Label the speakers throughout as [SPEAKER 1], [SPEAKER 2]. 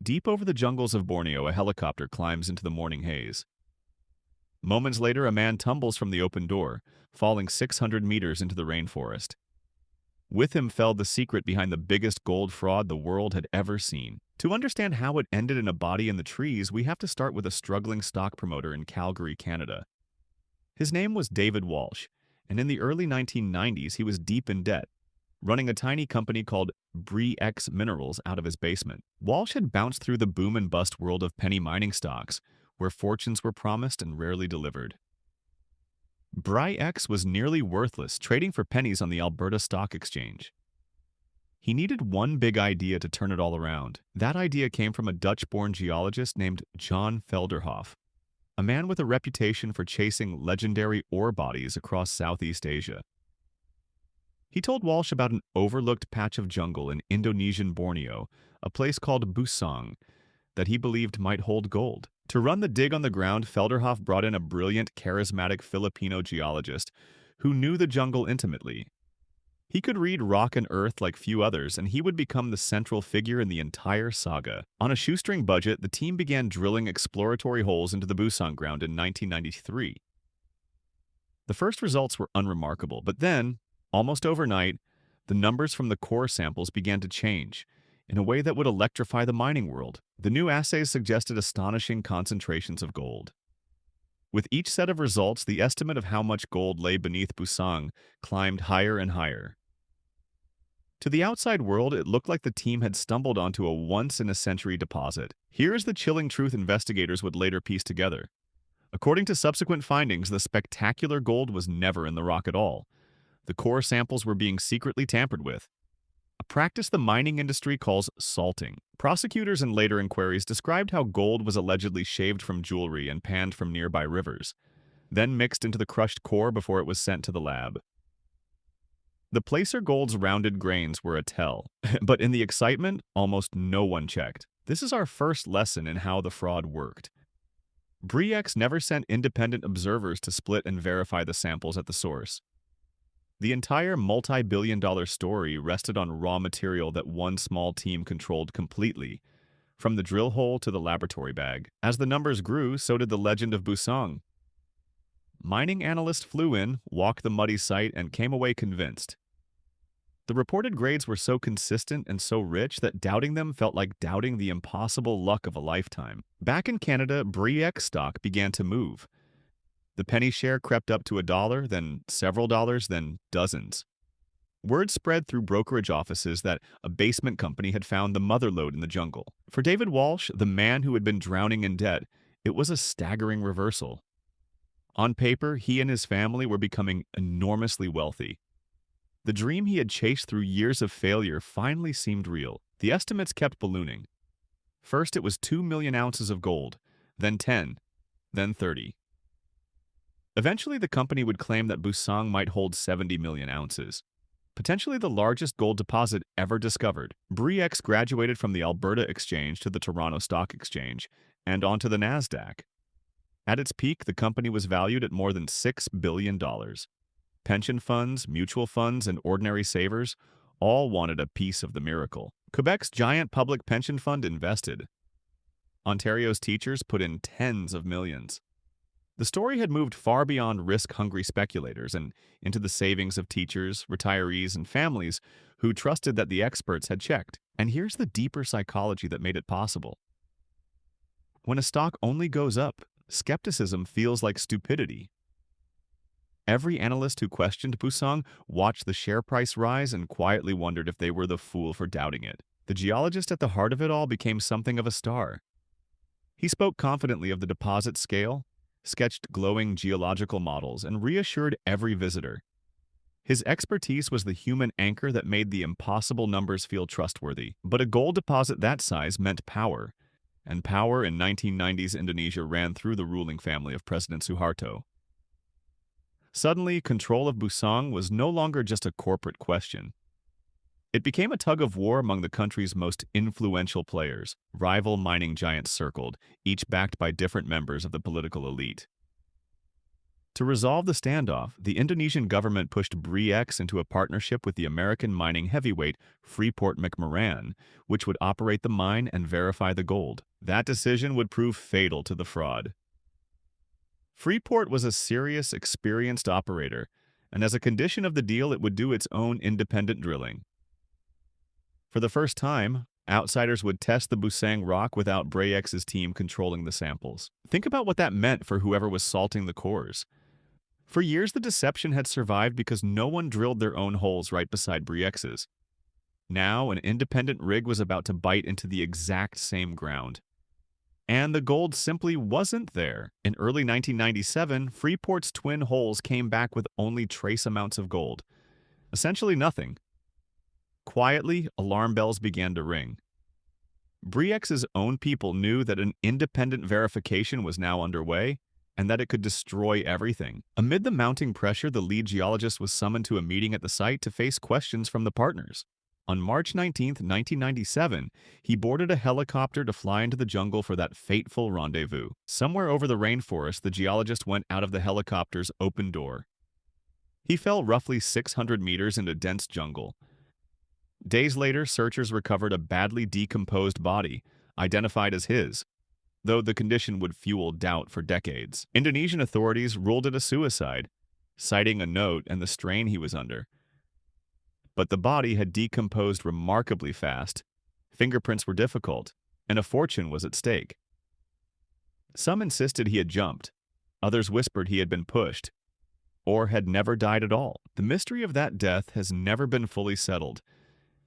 [SPEAKER 1] Deep over the jungles of Borneo, a helicopter climbs into the morning haze. Moments later, a man tumbles from the open door, falling 600 meters into the rainforest. With him fell the secret behind the biggest gold fraud the world had ever seen. To understand how it ended in a body in the trees, we have to start with a struggling stock promoter in Calgary, Canada. His name was David Walsh, and in the early 1990s he was deep in debt, running a tiny company called Bre-X Minerals out of his basement. Walsh had bounced through the boom and bust world of penny mining stocks, where fortunes were promised and rarely delivered. Bre-X was nearly worthless, trading for pennies on the Alberta Stock Exchange. He needed one big idea to turn it all around. That idea came from a Dutch-born geologist named John Felderhoff, a man with a reputation for chasing legendary ore bodies across Southeast Asia. He told Walsh about an overlooked patch of jungle in Indonesian Borneo, a place called Busang, that he believed might hold gold. To run the dig on the ground, Felderhoff brought in a brilliant, charismatic Filipino geologist who knew the jungle intimately. He could read rock and earth like few others, and he would become the central figure in the entire saga. On a shoestring budget, the team began drilling exploratory holes into the Busang ground in 1993. The first results were unremarkable, but then, almost overnight, the numbers from the core samples began to change in a way that would electrify the mining world. The new assays suggested astonishing concentrations of gold. With each set of results, the estimate of how much gold lay beneath Busang climbed higher and higher. To the outside world, it looked like the team had stumbled onto a once-in-a-century deposit. Here's the chilling truth investigators would later piece together. According to subsequent findings, the spectacular gold was never in the rock at all. The core samples were being secretly tampered with, a practice the mining industry calls salting. Prosecutors in later inquiries described how gold was allegedly shaved from jewelry and panned from nearby rivers, then mixed into the crushed core before it was sent to the lab. The placer gold's rounded grains were a tell, but in the excitement, almost no one checked. This is our first lesson in how the fraud worked. Bre-X never sent independent observers to split and verify the samples at the source. The entire multi-billion-dollar story rested on raw material that one small team controlled completely, from the drill hole to the laboratory bag. As the numbers grew, so did the legend of Busang. Mining analysts flew in, walked the muddy site, and came away convinced. The reported grades were so consistent and so rich that doubting them felt like doubting the impossible luck of a lifetime. Back in Canada, Bre-X stock began to move. The penny share crept up to $1, then several dollars, then dozens. Word spread through brokerage offices that a basement company had found the mother lode in the jungle. For David Walsh, the man who had been drowning in debt, it was a staggering reversal. On paper, he and his family were becoming enormously wealthy. The dream he had chased through years of failure finally seemed real. The estimates kept ballooning. First, it was 2 million ounces of gold, then 10, then 30. Eventually, the company would claim that Busang might hold 70 million ounces, potentially the largest gold deposit ever discovered. Bre-X graduated from the Alberta Exchange to the Toronto Stock Exchange and onto the NASDAQ. At its peak, the company was valued at more than $6 billion. Pension funds, mutual funds, and ordinary savers all wanted a piece of the miracle. Quebec's giant public pension fund invested. Ontario's teachers put in tens of millions. The story had moved far beyond risk-hungry speculators and into the savings of teachers, retirees, and families who trusted that the experts had checked. And here's the deeper psychology that made it possible. When a stock only goes up, skepticism feels like stupidity. Every analyst who questioned Busang watched the share price rise and quietly wondered if they were the fool for doubting it. The geologist at the heart of it all became something of a star. He spoke confidently of the deposit scale, sketched glowing geological models, and reassured every visitor. His expertise was the human anchor that made the impossible numbers feel trustworthy. But a gold deposit that size meant power, and power in 1990s Indonesia ran through the ruling family of President Suharto. Suddenly, control of Busang was no longer just a corporate question. It became a tug-of-war among the country's most influential players. Rival mining giants circled, each backed by different members of the political elite. To resolve the standoff, the Indonesian government pushed Bre-X into a partnership with the American mining heavyweight Freeport-McMoRan, which would operate the mine and verify the gold. That decision would prove fatal to the fraud. Freeport was a serious, experienced operator, and as a condition of the deal, it would do its own independent drilling. For the first time, outsiders would test the Busang rock without Bre-X's team controlling the samples. Think about what that meant for whoever was salting the cores. For years, the deception had survived because no one drilled their own holes right beside Bre-X's. Now, an independent rig was about to bite into the exact same ground. And the gold simply wasn't there. In early 1997, Freeport's twin holes came back with only trace amounts of gold. Essentially nothing. Quietly, alarm bells began to ring. Bre-X's own people knew that an independent verification was now underway, and that it could destroy everything. Amid the mounting pressure, the lead geologist was summoned to a meeting at the site to face questions from the partners. On March 19, 1997, he boarded a helicopter to fly into the jungle for that fateful rendezvous. Somewhere over the rainforest, the geologist went out of the helicopter's open door. He fell roughly 600 meters into dense jungle. Days later, searchers recovered a badly decomposed body, identified as his, though the condition would fuel doubt for decades. Indonesian authorities ruled it a suicide, citing a note and the strain he was under. But the body had decomposed remarkably fast, fingerprints were difficult, and a fortune was at stake. Some insisted he had jumped, others whispered he had been pushed, or had never died at all. The mystery of that death has never been fully settled,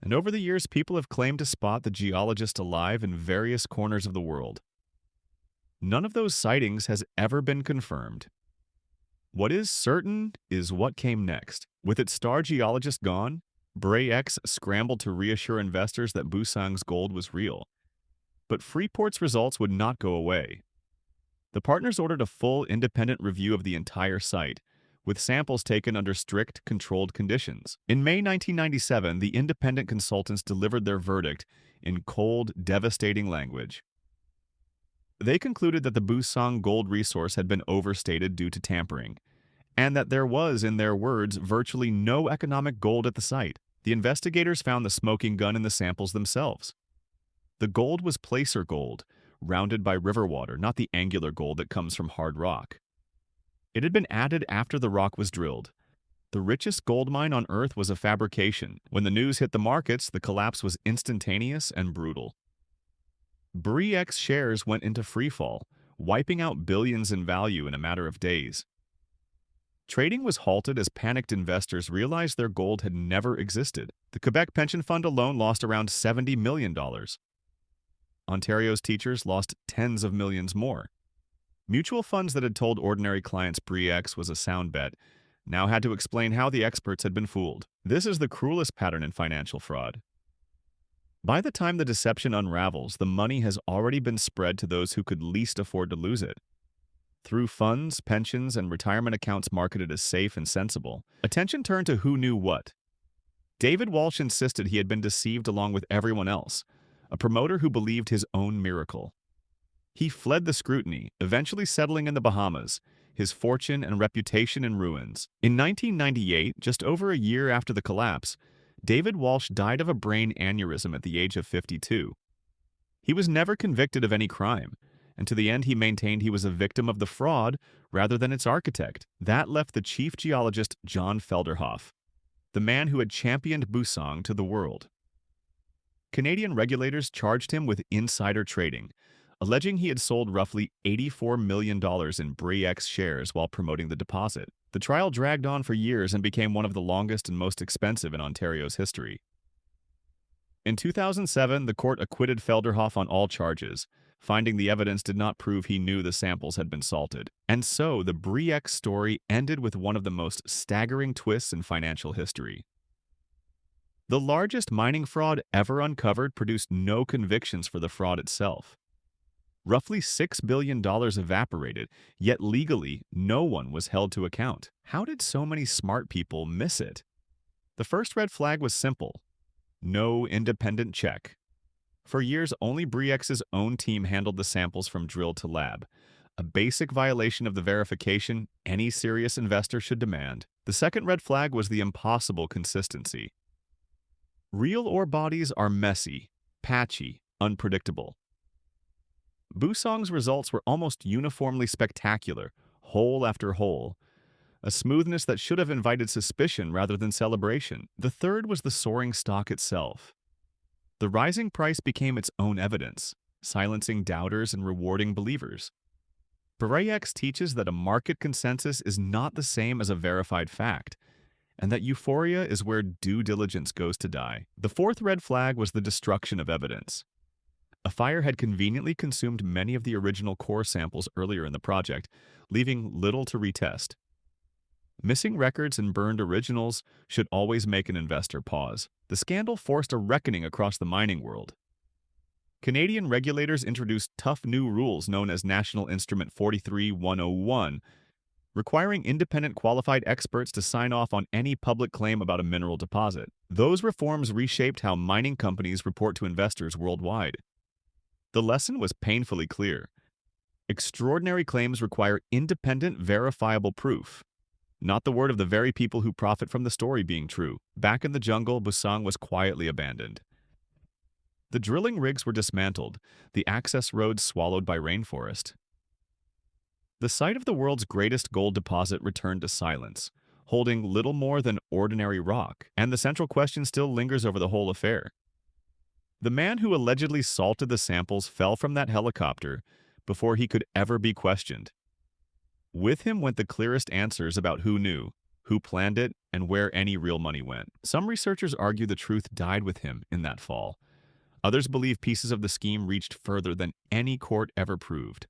[SPEAKER 1] and over the years people have claimed to spot the geologist alive in various corners of the world. None of those sightings has ever been confirmed. What is certain is what came next. With its star geologist gone, Bre-X scrambled to reassure investors that Busang's gold was real. But Freeport's results would not go away. The partners ordered a full independent review of the entire site, with samples taken under strict, controlled conditions. In May 1997, the independent consultants delivered their verdict in cold, devastating language. They concluded that the Busang gold resource had been overstated due to tampering, and that there was, in their words, virtually no economic gold at the site. The investigators found the smoking gun in the samples themselves. The gold was placer gold, rounded by river water, not the angular gold that comes from hard rock. It had been added after the rock was drilled. The richest gold mine on Earth was a fabrication. When the news hit the markets, the collapse was instantaneous and brutal. Bre-X shares went into freefall, wiping out billions in value in a matter of days. Trading was halted as panicked investors realized their gold had never existed. The Quebec pension fund alone lost around $70 million. Ontario's teachers lost tens of millions more. Mutual funds that had told ordinary clients Bre-X was a sound bet now had to explain how the experts had been fooled. This is the cruelest pattern in financial fraud. By the time the deception unravels, the money has already been spread to those who could least afford to lose it. Through funds, pensions, and retirement accounts marketed as safe and sensible, attention turned to who knew what. David Walsh insisted he had been deceived along with everyone else, a promoter who believed his own miracle. He fled the scrutiny, eventually settling in the Bahamas, his fortune and reputation in ruins. In 1998, just over a year after the collapse, David Walsh died of a brain aneurysm at the age of 52. He was never convicted of any crime, and to the end he maintained he was a victim of the fraud rather than its architect. That left the chief geologist John Felderhoff, the man who had championed Busang to the world. Canadian regulators charged him with insider trading, alleging he had sold roughly $84 million in Bre-X shares while promoting the deposit. The trial dragged on for years and became one of the longest and most expensive in Ontario's history. In 2007, the court acquitted Felderhoff on all charges, finding the evidence did not prove he knew the samples had been salted. And so, the Bre-X story ended with one of the most staggering twists in financial history. The largest mining fraud ever uncovered produced no convictions for the fraud itself. Roughly $6 billion evaporated, yet legally, no one was held to account. How did so many smart people miss it? The first red flag was simple: no independent check. For years, only Bre-X's own team handled the samples from drill to lab, a basic violation of the verification any serious investor should demand. The second red flag was the impossible consistency. Real ore bodies are messy, patchy, unpredictable. Busong's results were almost uniformly spectacular, hole after hole, a smoothness that should have invited suspicion rather than celebration. The third was the soaring stock itself. The rising price became its own evidence, silencing doubters and rewarding believers. Bre-X teaches that a market consensus is not the same as a verified fact, and that euphoria is where due diligence goes to die. The fourth red flag was the destruction of evidence. A fire had conveniently consumed many of the original core samples earlier in the project, leaving little to retest. Missing records and burned originals should always make an investor pause. The scandal forced a reckoning across the mining world. Canadian regulators introduced tough new rules known as National Instrument 43-101, requiring independent qualified experts to sign off on any public claim about a mineral deposit. Those reforms reshaped how mining companies report to investors worldwide. The lesson was painfully clear. Extraordinary claims require independent, verifiable proof, not the word of the very people who profit from the story being true. Back in the jungle, Busong was quietly abandoned. The drilling rigs were dismantled, the access roads swallowed by rainforest. The site of the world's greatest gold deposit returned to silence, holding little more than ordinary rock, and the central question still lingers over the whole affair. The man who allegedly salted the samples fell from that helicopter before he could ever be questioned. With him went the clearest answers about who knew, who planned it, and where any real money went. Some researchers argue the truth died with him in that fall. Others believe pieces of the scheme reached further than any court ever proved.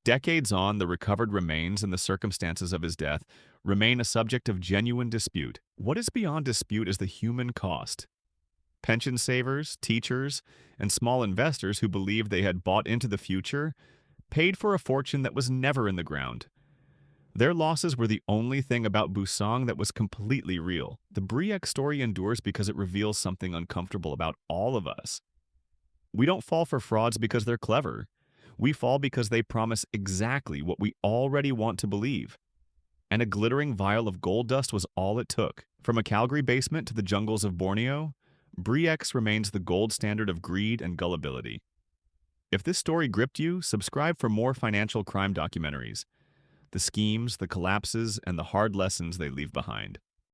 [SPEAKER 1] Decades on, the recovered remains and the circumstances of his death remain a subject of genuine dispute. What is beyond dispute is the human cost. Pension savers, teachers, and small investors who believed they had bought into the future paid for a fortune that was never in the ground. Their losses were the only thing about Busong that was completely real. The Bre-X story endures because it reveals something uncomfortable about all of us. We don't fall for frauds because they're clever. We fall because they promise exactly what we already want to believe. And a glittering vial of gold dust was all it took. From a Calgary basement to the jungles of Borneo, Bre-X remains the gold standard of greed and gullibility. If this story gripped you, subscribe for more financial crime documentaries. The schemes, the collapses, and the hard lessons they leave behind.